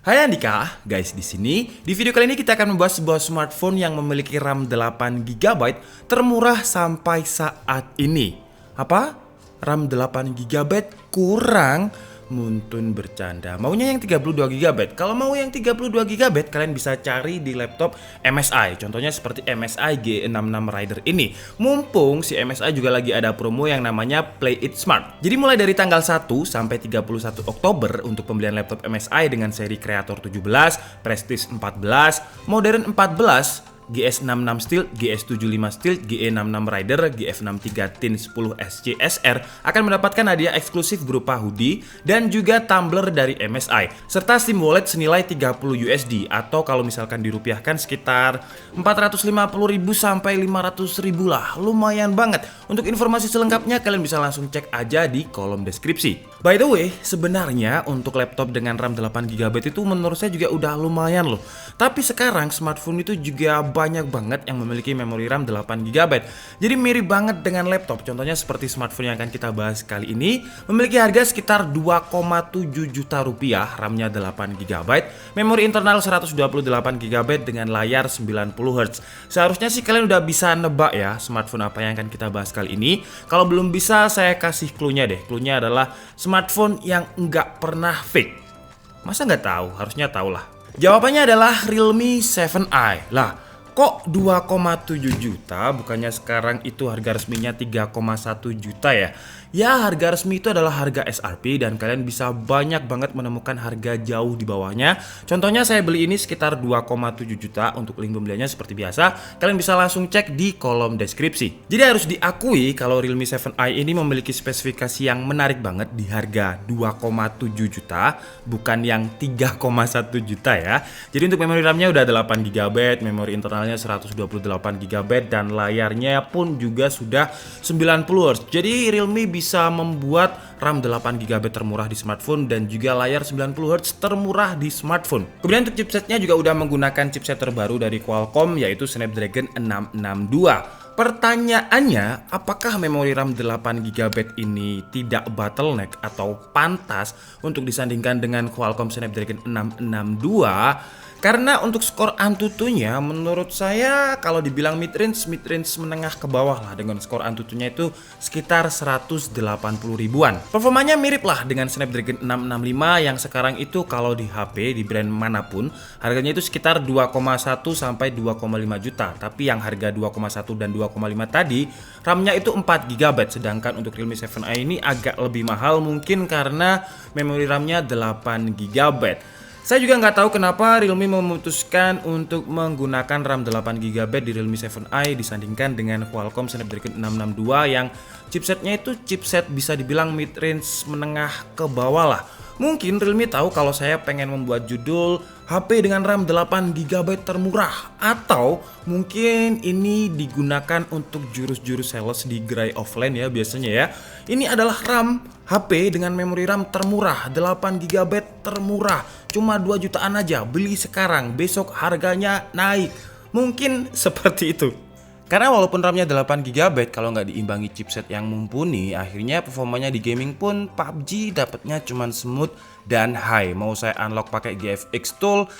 Hai Andika, guys di sini. Di video kali ini kita akan membahas sebuah smartphone yang memiliki RAM 8 GB termurah sampai saat ini. Apa? RAM 8 GB kurang? Muntun bercanda. Maunya yang 32 GB. Kalau mau yang 32 GB, kalian bisa cari di laptop MSI. Contohnya seperti MSI G66 Rider ini. Mumpung si MSI juga lagi ada promo yang namanya Play It Smart. Jadi mulai dari tanggal 1 sampai 31 Oktober untuk pembelian laptop MSI dengan seri Creator 17, Prestige 14, Modern 14, GS66 Steel, GS75 Steel, GE66 Rider, GF63 Tin 10 SCSR akan mendapatkan hadiah eksklusif berupa hoodie dan juga tumbler dari MSI serta SIM wallet senilai 30 USD atau kalau misalkan dirupiahkan sekitar 450.000 sampai 500.000 lah. Lumayan banget. Untuk informasi selengkapnya kalian bisa langsung cek aja di kolom deskripsi. By the way, sebenarnya untuk laptop dengan RAM 8 GB itu menurut saya juga udah lumayan loh. Tapi sekarang smartphone itu juga banyak banget yang memiliki memori RAM 8 GB. Jadi mirip banget dengan laptop. Contohnya seperti smartphone yang akan kita bahas kali ini memiliki harga sekitar 2,7 juta rupiah, RAM-nya 8 GB, memori internal 128 GB dengan layar 90 Hz. Seharusnya sih kalian udah bisa nebak ya smartphone apa yang akan kita bahas kali ini. Kalau belum bisa saya kasih clue-nya deh. Clue-nya adalah smartphone yang nggak pernah fake. Masa nggak tahu? Harusnya tahu lah. Jawabannya adalah Realme 7i. Lah, kok 2,7 juta? Bukannya sekarang itu harga resminya 3,1 juta ya? Ya, harga resmi itu adalah harga SRP dan kalian bisa banyak banget menemukan harga jauh di bawahnya. Contohnya saya beli ini sekitar 2,7 juta. Untuk link pembeliannya seperti biasa, kalian bisa langsung cek di kolom deskripsi. Jadi harus diakui kalau Realme 7i ini memiliki spesifikasi yang menarik banget di harga 2,7 juta, bukan yang 3,1 juta ya. Jadi untuk memori RAM-nya udah 8 GB, memori internalnya 128 GB dan layarnya pun juga sudah 90 Hz. Jadi Realme bisa membuat RAM 8 GB termurah di smartphone dan juga layar 90 Hz termurah di smartphone. Kemudian untuk chipsetnya juga udah menggunakan chipset terbaru dari Qualcomm yaitu Snapdragon 662. Pertanyaannya, apakah memori RAM 8 GB ini tidak bottleneck atau pantas untuk disandingkan dengan Qualcomm Snapdragon 662? Karena untuk skor Antutunya menurut saya kalau dibilang mid-range menengah ke bawah lah, dengan skor Antutunya itu sekitar 180 ribuan. Performanya mirip lah dengan Snapdragon 665 yang sekarang itu kalau di HP di brand manapun harganya itu sekitar 2,1 sampai 2,5 juta. Tapi yang harga 2,1 dan 2,5 tadi RAM-nya itu 4 GB, sedangkan untuk Realme 7i ini agak lebih mahal mungkin karena memori RAM-nya 8 GB. Saya juga nggak tahu kenapa Realme memutuskan untuk menggunakan RAM 8 GB di Realme 7i disandingkan dengan Qualcomm Snapdragon 662 yang chipsetnya itu chipset bisa dibilang mid-range menengah ke bawah lah. Mungkin Realme tahu kalau saya pengen membuat judul HP dengan RAM 8 GB termurah, atau mungkin ini digunakan untuk jurus-jurus sales di gerai offline ya biasanya ya. Ini adalah RAM HP dengan memori RAM termurah, 8 GB termurah, cuma 2 jutaan aja, beli sekarang, besok harganya naik. Mungkin seperti itu. Karena walaupun RAM-nya 8 GB, kalau nggak diimbangi chipset yang mumpuni, akhirnya performanya di gaming pun PUBG dapatnya cuman smooth dan high. Mau saya unlock pakai GFX Tool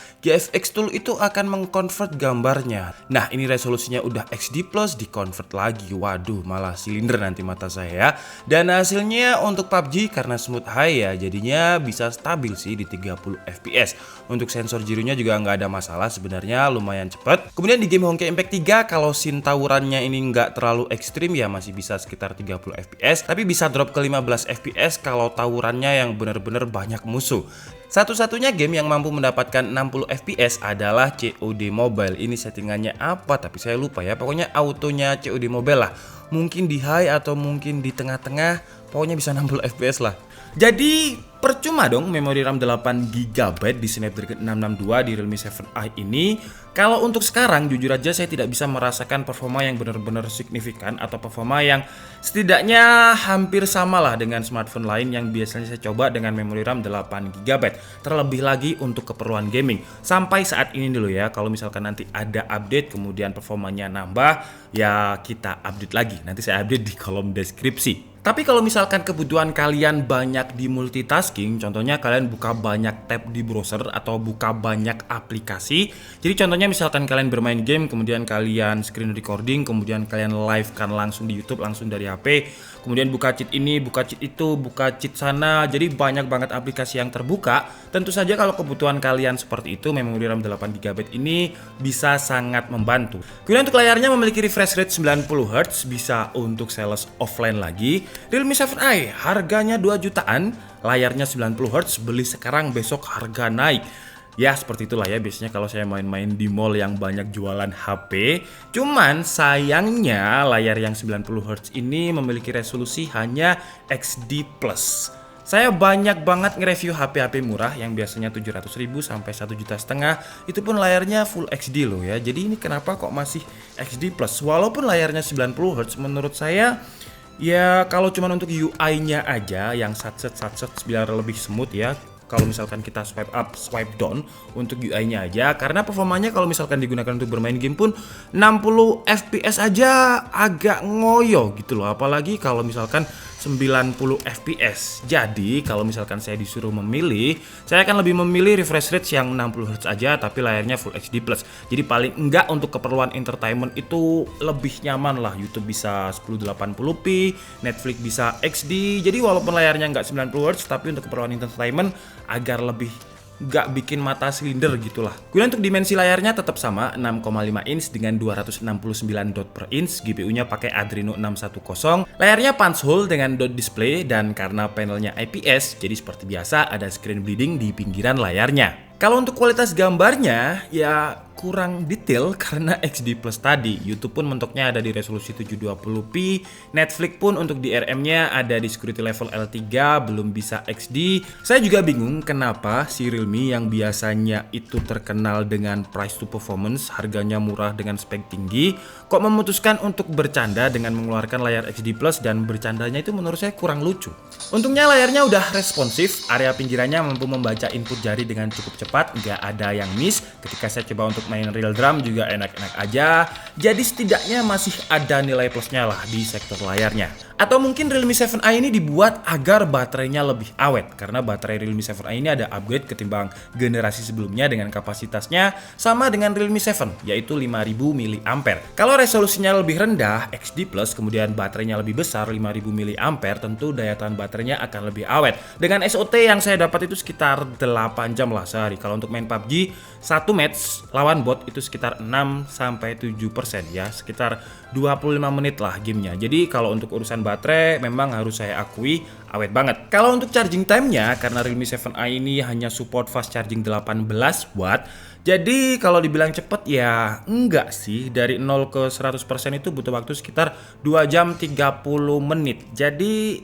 itu akan mengkonvert gambarnya. Nah, ini resolusinya udah XD plus di-convert lagi. Waduh, malah silinder nanti mata saya ya. Dan hasilnya untuk PUBG karena smooth high ya, jadinya bisa stabil sih di 30 FPS. Untuk sensor jirunya juga nggak ada masalah, sebenarnya lumayan cepat. Kemudian di game Honkai Impact 3 kalau scene tawurannya ini nggak terlalu ekstrim ya masih bisa sekitar 30 FPS, tapi bisa drop ke 15 FPS kalau tawurannya yang benar-benar banyak musuh. Satu-satunya game yang mampu mendapatkan 60 FPS adalah COD Mobile. Ini settingannya apa tapi saya lupa ya. Pokoknya autonya COD Mobile lah. Mungkin di high atau mungkin di tengah-tengah, pokoknya bisa 60 FPS lah. Jadi percuma dong memori RAM 8 GB di Snapdragon 662 di Realme 7i ini. Kalau untuk sekarang jujur aja saya tidak bisa merasakan performa yang benar-benar signifikan atau performa yang setidaknya hampir sama lah dengan smartphone lain yang biasanya saya coba dengan memori RAM 8 GB. Terlebih lagi untuk keperluan gaming. Sampai saat ini dulu ya, kalau misalkan nanti ada update kemudian performanya nambah, ya kita update lagi. Nanti saya update di kolom deskripsi. Tapi kalau misalkan kebutuhan kalian banyak di multitasking, contohnya kalian buka banyak tab di browser atau buka banyak aplikasi. Jadi contohnya misalkan kalian bermain game, kemudian kalian screen recording, kemudian kalian live kan langsung di YouTube, langsung dari HP. Kemudian buka cheat ini, buka cheat itu, buka cheat sana. Jadi banyak banget aplikasi yang terbuka. Tentu saja kalau kebutuhan kalian seperti itu, memori RAM 8GB ini bisa sangat membantu. Kemudian untuk layarnya memiliki refresh rate 90Hz, bisa untuk sales offline lagi. Realme 7i harganya 2 jutaan, layarnya 90Hz, beli sekarang besok harga naik. Ya seperti itulah ya biasanya kalau saya main-main di mall yang banyak jualan HP. Cuman sayangnya layar yang 90Hz ini memiliki resolusi hanya XD+. Saya banyak banget nge-review HP-HP murah yang biasanya 700.000 sampai 1,5 juta, itu pun layarnya Full XD loh ya. Jadi ini kenapa kok masih XD+? Walaupun layarnya 90Hz menurut saya ya kalau cuma untuk UI-nya aja yang satset biar lebih smooth ya. Kalau misalkan kita swipe up, swipe down untuk UI-nya aja, karena performanya kalau misalkan digunakan untuk bermain game pun 60 FPS aja agak ngoyo gitu loh, apalagi kalau misalkan 90 FPS. Jadi kalau misalkan saya disuruh memilih, saya akan lebih memilih refresh rate yang 60Hz aja tapi layarnya Full HD+. Jadi paling enggak untuk keperluan entertainment itu lebih nyaman lah. YouTube bisa 1080p, Netflix bisa XD. Jadi walaupun layarnya enggak 90Hz tapi untuk keperluan entertainment agar lebih nggak bikin mata silinder gitulah. Kemudian untuk dimensi layarnya tetap sama 6,5 inch dengan 269 dot per inch, GPU-nya pakai Adreno 610, layarnya punch hole dengan dot display, dan karena panelnya IPS jadi seperti biasa ada screen bleeding di pinggiran layarnya. Kalau untuk kualitas gambarnya ya kurang detail karena XD Plus tadi. YouTube pun mentoknya ada di resolusi 720p, Netflix pun untuk DRM-nya ada di security level L3, belum bisa XD. Saya juga bingung kenapa si Realme yang biasanya itu terkenal dengan price to performance, harganya murah dengan spek tinggi, kok memutuskan untuk bercanda dengan mengeluarkan layar XD Plus, dan bercandanya itu menurut saya kurang lucu. Untungnya layarnya udah responsif, area pinggirannya mampu membaca input jari dengan cukup cepat, nggak ada yang miss. Ketika saya coba untuk main real drum juga enak-enak aja. Jadi setidaknya masih ada nilai plusnya lah di sektor layarnya. Atau mungkin Realme 7i ini dibuat agar baterainya lebih awet, karena baterai Realme 7i ini ada upgrade ketimbang generasi sebelumnya dengan kapasitasnya sama dengan Realme 7 yaitu 5000 mAh. Kalau resolusinya lebih rendah XD+, kemudian baterainya lebih besar 5000 mAh, tentu daya tahan baterainya akan lebih awet. Dengan SOT yang saya dapat itu sekitar 8 jam lah sehari. Kalau untuk main PUBG, 1 match lawan bot itu sekitar 6-7% ya, sekitar 25 menit lah gamenya. Jadi kalau untuk urusan baterai memang harus saya akui awet banget. Kalau untuk charging time-nya, karena Realme 7i ini hanya support fast charging 18 watt, jadi kalau dibilang cepet ya enggak sih. Dari 0 ke 100% itu butuh waktu sekitar 2 jam 30 menit. Jadi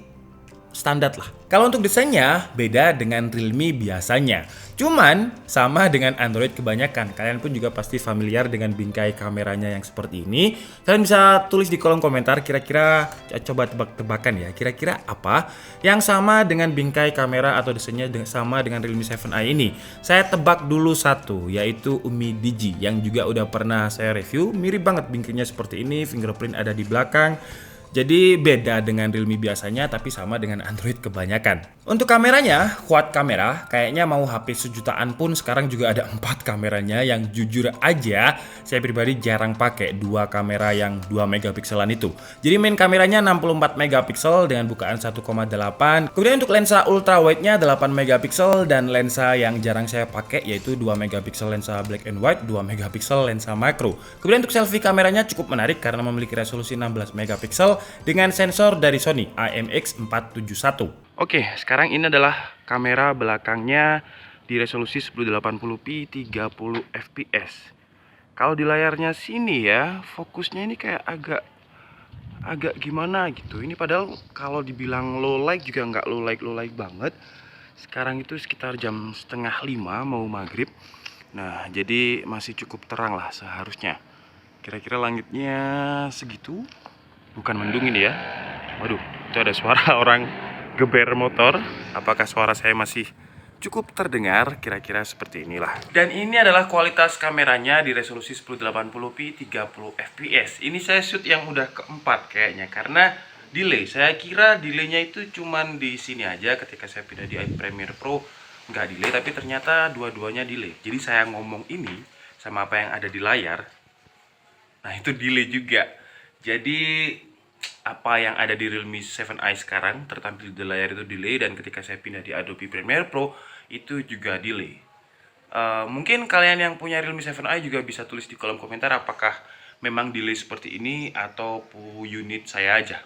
standar lah. Kalau untuk desainnya beda dengan Realme biasanya. Cuman sama dengan Android kebanyakan. Kalian pun juga pasti familiar dengan bingkai kameranya yang seperti ini. Kalian bisa tulis di kolom komentar kira-kira, coba tebak-tebakan ya. Kira-kira apa yang sama dengan bingkai kamera atau desainnya sama dengan Realme 7i ini. Saya tebak dulu satu, yaitu Umi Digi yang juga udah pernah saya review. Mirip banget bingkainya seperti ini, fingerprint ada di belakang. Jadi beda dengan Realme biasanya tapi sama dengan Android kebanyakan. Untuk kameranya, quad kamera, kayaknya mau HP sejutaan pun sekarang juga ada 4 kameranya, yang jujur aja saya pribadi jarang pakai 2 kamera yang 2 megapikselan itu. Jadi main kameranya 64 megapiksel dengan bukaan 1,8. Kemudian untuk lensa ultra wide-nya 8 megapiksel, dan lensa yang jarang saya pakai yaitu 2 megapiksel lensa black and white, 2 megapiksel lensa macro. Kemudian untuk selfie kameranya cukup menarik karena memiliki resolusi 16 megapiksel dengan sensor dari Sony IMX471. Oke, sekarang ini adalah kamera belakangnya di resolusi 1080p 30 fps. Kalau di layarnya sini ya, fokusnya ini kayak agak gimana gitu. Ini padahal kalau dibilang low light juga nggak low light banget. Sekarang itu sekitar jam setengah 5 mau maghrib. Nah, jadi masih cukup terang lah seharusnya. Kira-kira langitnya segitu. Bukan mendung ini ya. Waduh, itu ada suara orang geber motor. Apakah suara saya masih cukup terdengar? Kira-kira seperti inilah. Dan ini adalah kualitas kameranya di resolusi 1080p 30 fps. Ini saya shoot yang udah keempat kayaknya, karena delay. Saya kira delaynya itu cuman di sini aja ketika saya pindah di Premiere Pro nggak delay, tapi ternyata dua-duanya delay. Jadi saya ngomong ini sama apa yang ada di layar, nah itu delay juga. Jadi apa yang ada di Realme 7i sekarang tertampil di layar itu delay, dan ketika saya pindah di Adobe Premiere Pro itu juga delay. Mungkin kalian yang punya Realme 7i juga bisa tulis di kolom komentar apakah memang delay seperti ini atau unit saya aja.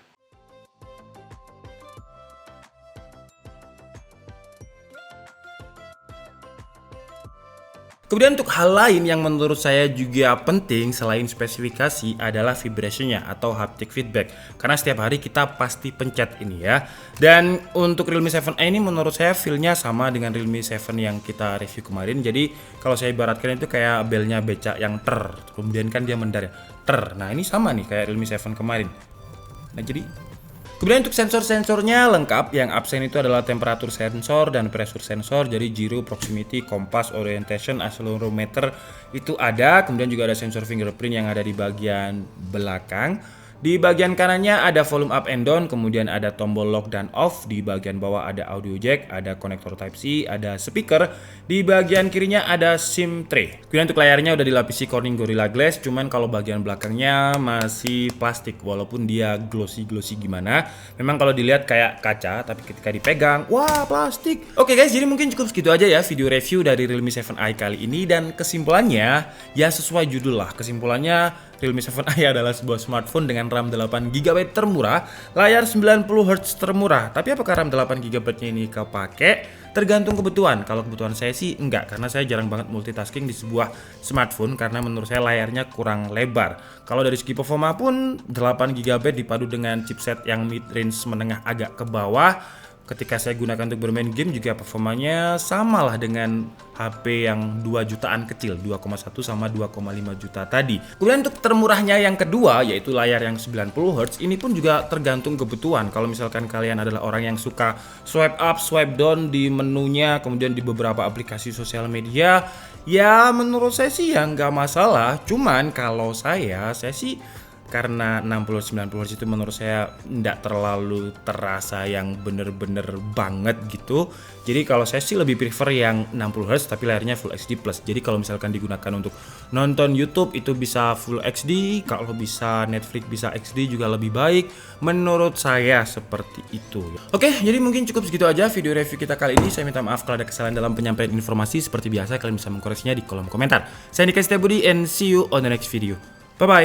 Kemudian untuk hal lain yang menurut saya juga penting selain spesifikasi adalah vibration-nya atau haptic feedback. Karena setiap hari kita pasti pencet ini ya. Dan untuk Realme 7i ini menurut saya feel-nya sama dengan Realme 7 yang kita review kemarin. Jadi kalau saya ibaratkan itu kayak belnya becak yang kemudian kan dia mendarat Nah ini sama nih kayak Realme 7 kemarin. Nah jadi kemudian untuk sensor-sensornya lengkap. Yang absen itu adalah temperatur sensor dan pressure sensor. Jadi gyro, proximity, kompas, orientation, accelerometer itu ada. Kemudian juga ada sensor fingerprint yang ada di bagian belakang. Di bagian kanannya ada volume up and down, kemudian ada tombol lock dan off. Di bagian bawah ada audio jack, ada konektor Type-C, ada speaker. Di bagian kirinya ada SIM tray. Kemudian untuk layarnya udah dilapisi Corning Gorilla Glass, cuman kalau bagian belakangnya masih plastik walaupun dia glossy gimana. Memang kalau dilihat kayak kaca, tapi ketika dipegang, wah plastik. Oke guys, jadi mungkin cukup segitu aja ya video review dari Realme 7i kali ini, dan kesimpulannya ya sesuai judul lah. Kesimpulannya Realme 7i adalah sebuah smartphone dengan RAM 8GB termurah, layar 90Hz termurah. Tapi apakah RAM 8GB-nya ini kepake? Tergantung kebutuhan. Kalau kebutuhan saya sih enggak, karena saya jarang banget multitasking di sebuah smartphone karena menurut saya layarnya kurang lebar. Kalau dari segi performa pun 8GB dipadu dengan chipset yang mid range menengah agak ke bawah, ketika saya gunakan untuk bermain game juga performanya sama lah dengan HP yang 2 jutaan kecil, 2,1 sama 2,5 juta tadi. Kemudian untuk termurahnya yang kedua yaitu layar yang 90Hz, ini pun juga tergantung kebutuhan. Kalau misalkan kalian adalah orang yang suka swipe up, swipe down di menunya, kemudian di beberapa aplikasi sosial media, ya menurut saya sih ya nggak masalah. Cuman kalau saya sih karena 60-90Hz itu menurut saya tidak terlalu terasa yang bener-bener banget gitu. Jadi kalau saya sih lebih prefer yang 60Hz tapi layarnya Full HD+. Jadi kalau misalkan digunakan untuk nonton YouTube itu bisa Full HD, kalau bisa Netflix bisa XD juga lebih baik. Menurut saya seperti itu. Oke, jadi mungkin cukup segitu aja video review kita kali ini. Saya minta maaf kalau ada kesalahan dalam penyampaian informasi. Seperti biasa kalian bisa mengkoreksinya di kolom komentar. Saya Nika Setiabudi and see you on the next video. Bye bye.